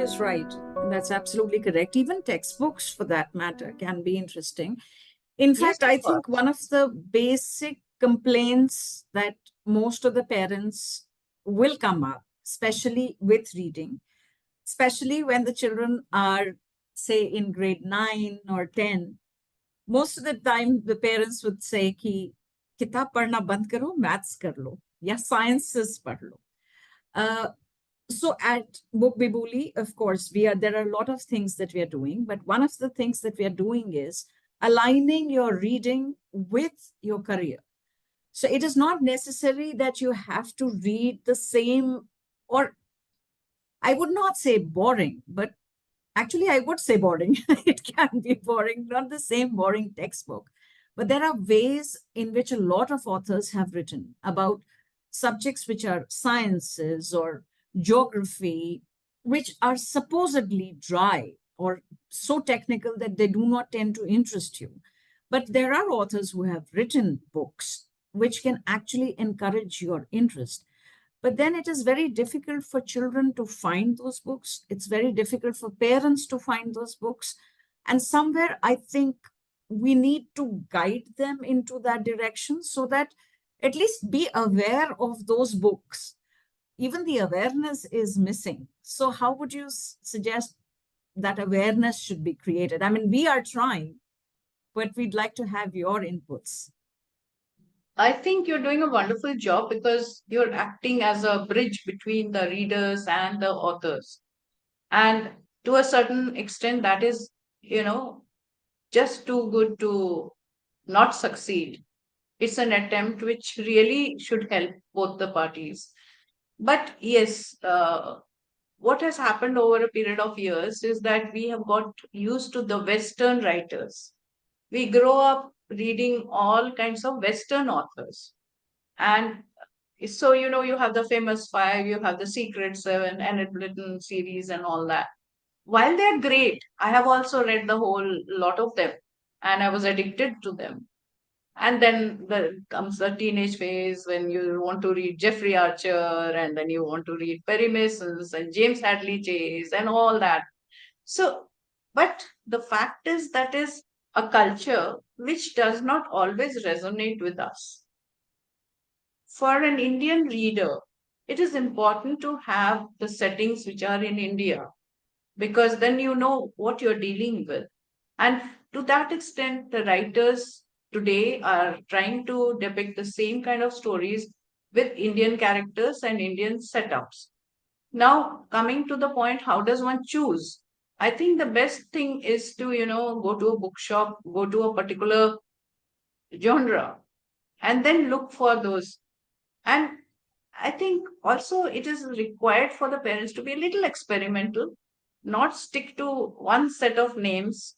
is right. That's absolutely correct. Even textbooks, for that matter, can be interesting. In Yes, fact, of I think course. one of the basic complaints that most of the parents will come up, especially with reading, especially when the children are, say, in grade 9 or 10, most of the time the parents would say कि किताब पढ़ना बंद करो, maths कर लो या sciences पढ़ लो. Uh, so at Bookbibuli, of course, there are a lot of things that we are doing, but one of the things that we are doing is aligning your reading with your career. So it is not necessary that you have to read the same, or I would not say boring, but actually I would say boring. It can be boring, not the same boring textbook. But there are ways in which a lot of authors have written about subjects which are sciences or geography, which are supposedly dry or so technical that they do not tend to interest you. But there are authors who have written books which can actually encourage your interest. But then it is very difficult for children to find those books. It's very difficult for parents to find those books. And somewhere I think we need to guide them into that direction so that at least be aware of those books. Even the awareness is missing. So, how would you suggest that awareness should be created? I mean, we are trying, but we'd like to have your inputs. I think you're doing a wonderful job because you're acting as a bridge between the readers and the authors. And to a certain extent, that is, you know, just too good to not succeed. It's an attempt which really should help both the parties. But yes, what has happened over a period of years is that we have got used to the Western writers. We grow up reading all kinds of Western authors. And so, you have the famous five, you have the Secret Seven, Annette Blyton series, and all that. While they're great, I have also read the whole lot of them and I was addicted to them. And then comes the teenage phase when you want to read Jeffrey Archer and then you want to read Perry Masons and James Hadley Chase and all that. So, but the fact is that is a culture which does not always resonate with us. For an Indian reader, it is important to have the settings which are in India because then you know what you're dealing with. And to that extent, the writers today are trying to depict the same kind of stories with Indian characters and Indian setups. Now, coming to the point, how does one choose? I think the best thing is to, go to a bookshop, go to a particular genre, and then look for those. And I think also it is required for the parents to be a little experimental, not stick to one set of names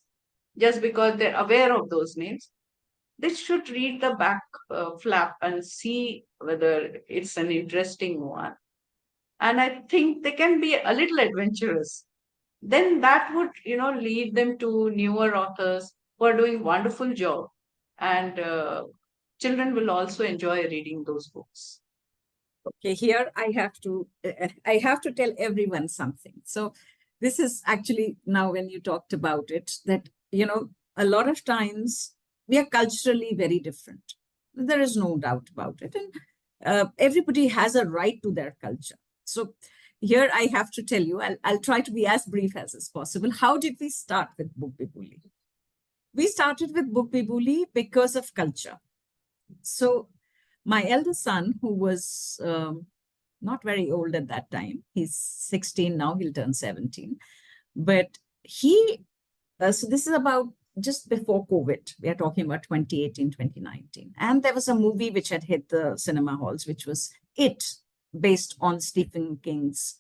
just because they're aware of those names. They should read the back flap and see whether it's an interesting one. And I think they can be a little adventurous. Then that would, lead them to newer authors who are doing wonderful job. And children will also enjoy reading those books. Okay, here I have to tell everyone something. So this is actually, now when you talked about it, that a lot of times we are culturally very different. There is no doubt about it, and everybody has a right to their culture. So here I have to tell you, I'll try to be as brief as is possible. How did we start with Bookbibuli? We started with Bookbibuli because of culture. So my eldest son, who was not very old at that time, he's 16 now, he'll turn 17, but so this is about just before COVID. We are talking about 2018, 2019. And there was a movie which had hit the cinema halls, which was It, based on Stephen King's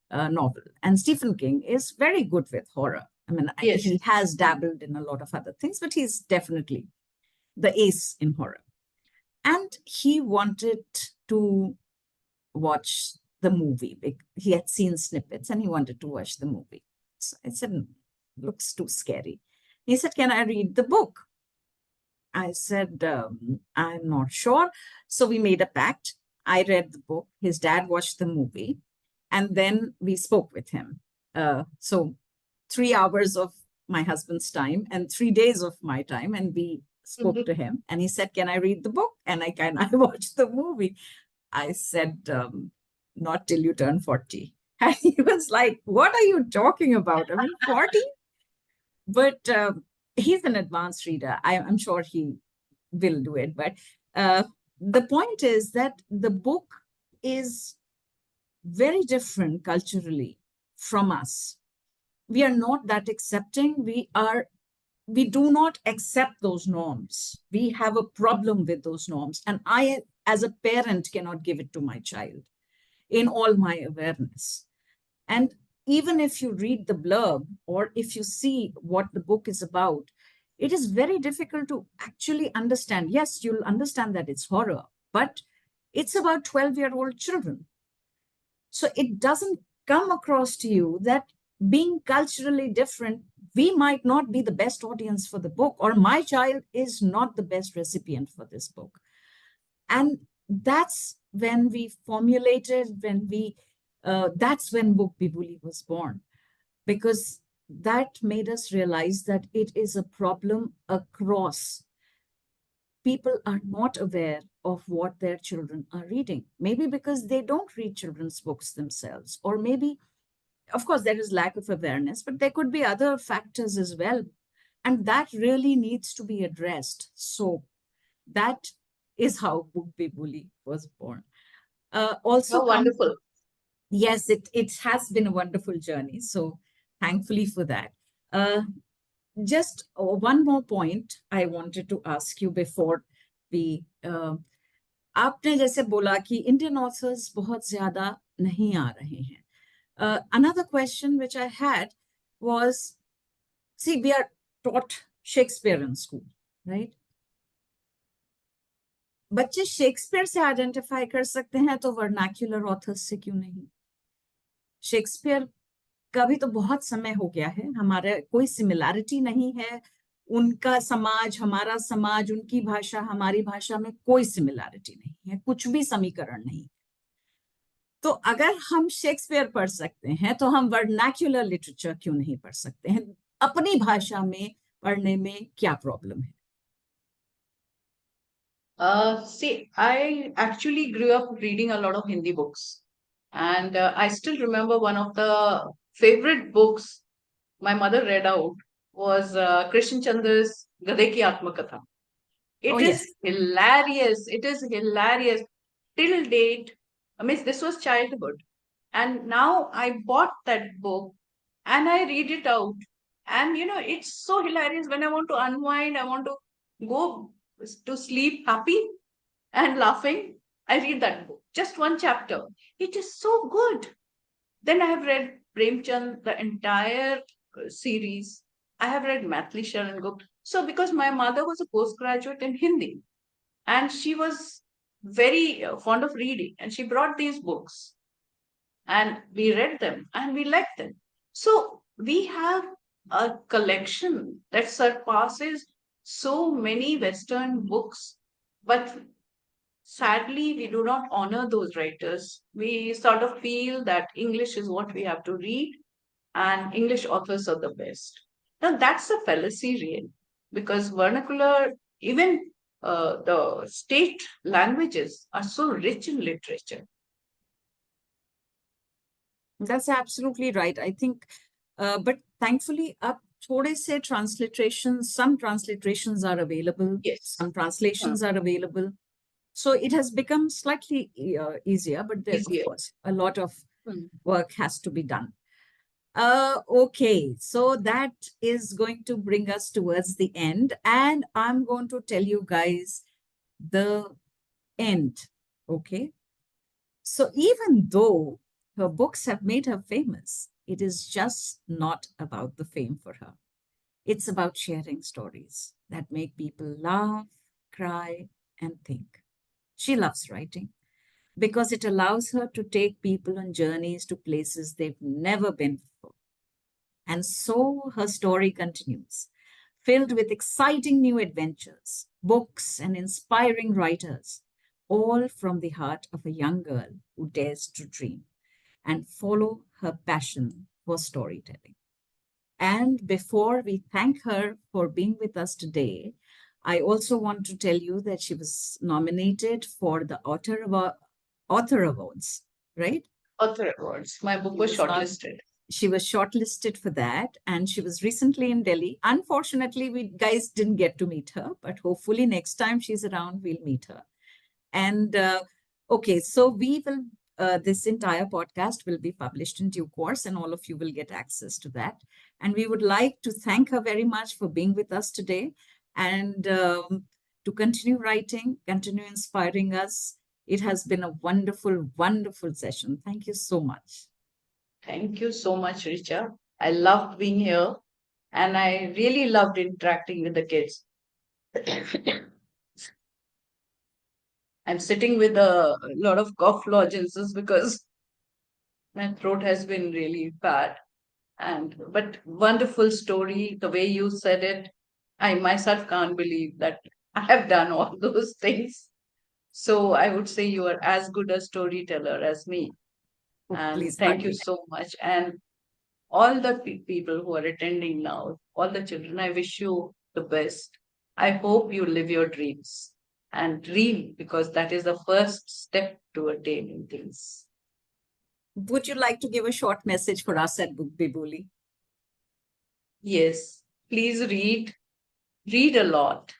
novel. And Stephen King is very good with horror. I mean, Yes. he has dabbled in a lot of other things, but he's definitely the ace in horror. And he wanted to watch the movie. He had seen snippets and he wanted to watch the movie. So I said, looks too scary. He said, can I read the book? I said, I'm not sure. So we made a pact. I read the book. His dad watched the movie. And then we spoke with him. So 3 hours of my husband's time and 3 days of my time. And we spoke to him and he said, can I read the book? And can I watch the movie? I said, not till you turn 40. And he was like, what are you talking about? I mean, 40? But he's an advanced reader. I'm sure he will do it. But the point is that the book is very different culturally from us. We are not that accepting. We do not accept those norms. We have a problem with those norms. And I, as a parent, cannot give it to my child in all my awareness. And even if you read the blurb or if you see what the book is about, it is very difficult to actually understand. Yes, you'll understand that it's horror, but it's about 12-year-old children. So it doesn't come across to you that being culturally different, we might not be the best audience for the book, or my child is not the best recipient for this book. And that's when we formulated, that's when Bookbibuli was born, because that made us realize that it is a problem across. People are not aware of what their children are reading, maybe because they don't read children's books themselves, or maybe, of course, there is lack of awareness, but there could be other factors as well. And that really needs to be addressed. So that is how Bookbibuli was born. Also, Oh, wonderful. yes, it has been a wonderful journey. So thankfully for that. Just one more point I wanted to ask you before we आपने जैसे बोला कि Indian authors बहुत ज्यादा नहीं आ रहे हैं. Another question which I had was, see, we are taught Shakespeare in school, right? बच्चे शेक्सपियर से आइडेंटिफाई कर सकते हैं, तो वर्नाक्युलर ऑथर्स से क्यों नहीं? शेक्सपियर का भी तो बहुत समय हो गया है, हमारे कोई सिमिलैरिटी नहीं है. उनका समाज, हमारा समाज, उनकी भाषा, हमारी भाषा में कोई सिमिलैरिटी नहीं है, कुछ भी समीकरण नहीं. तो अगर हम शेक्सपियर पढ़ सकते हैं, तो हम वर्नाक्युलर लिटरेचर क्यों नहीं पढ़ सकते हैं? अपनी भाषा में पढ़ने में क्या प्रॉब्लम है? See, I actually grew up reading a lot of Hindi books. And I still remember one of the favorite books my mother read out was Krishan Chandra's Gade Ki Atmakatha. Oh, It yes. is hilarious. It is hilarious. Till date, I mean, this was childhood. And now I bought that book and I read it out. And it's so hilarious when I want to unwind, I want to go to sleep happy and laughing. I read that book, just one chapter. It is so good. Then I have read Premchand, the entire series. I have read Mathli Sharan Gupta. So, because my mother was a postgraduate in Hindi and she was very fond of reading, and she brought these books and we read them and we liked them. So, we have a collection that surpasses so many Western books, but sadly, we do not honor those writers. We sort of feel that English is what we have to read and English authors are the best. Now, that's a fallacy, really, because vernacular, even the state languages are so rich in literature. That's absolutely right. I think, but thankfully, up थोड़े से transliterations, some transliterations are available, Yes. some translations are available. So it has become slightly easier, but there, Easier. of course, a lot of Hmm. work has to be done. Okay, so that is going to bring us towards the end, and I'm going to tell you guys the end. Okay, so even though her books have made her famous, it is just not about the fame for her. It's about sharing stories that make people laugh, cry, and think. She loves writing because it allows her to take people on journeys to places they've never been before. And so her story continues, filled with exciting new adventures, books, and inspiring writers, all from the heart of a young girl who dares to dream and follow her passion for was storytelling. And before we thank her for being with us today, I also want to tell you that she was nominated for the Author Awards, right? Author Awards. My book She was was not shortlisted. she was shortlisted for that, and she was recently in Delhi. Unfortunately, we guys didn't get to meet her, but hopefully next time she's around, we'll meet her. And okay, so we will, this entire podcast will be published in due course, and all of you will get access to that. And we would like to thank her very much for being with us today, and to continue writing, continue inspiring us. It has been a wonderful, wonderful session. Thank you so much. Thank you so much, Richa. I loved being here and I really loved interacting with the kids. I'm sitting with a lot of cough lozenges because my throat has been really bad. And but wonderful story, the way you said it. I myself can't believe that I have done all those things. So I would say you are as good a storyteller as me. Oh, And please, thank you hardly. so much. And all the people who are attending now, all the children, I wish you the best. I hope you live your dreams and dream because that is the first step to attaining things. Would you like to give a short message for us at Bookbibuli? Yes, please read a lot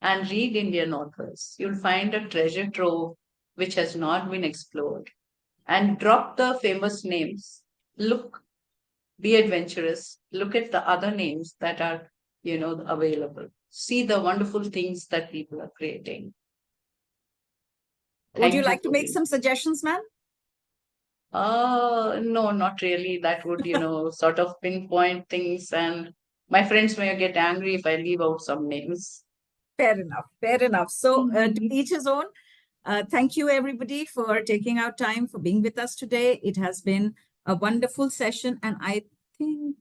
and read Indian authors. You'll find a treasure trove which has not been explored. And drop the famous names. Look, be adventurous. Look at the other names that are, available. See the wonderful things that people are creating. Would you Thank you like to for make being. some suggestions, ma'am? No, not really. That would, sort of pinpoint things, and my friends may get angry if I leave out some names. Fair enough. Fair enough. So, to each his own. Thank you, everybody, for taking out time for being with us today. It has been a wonderful session, and I think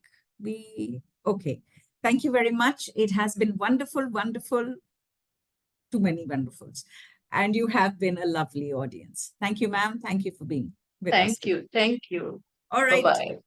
okay. Thank you very much. It has been wonderful, wonderful, too many wonderfuls. And you have been a lovely audience. Thank you, ma'am. Thank you for being with us Thank today. you. Thank you. All Bye right. bye.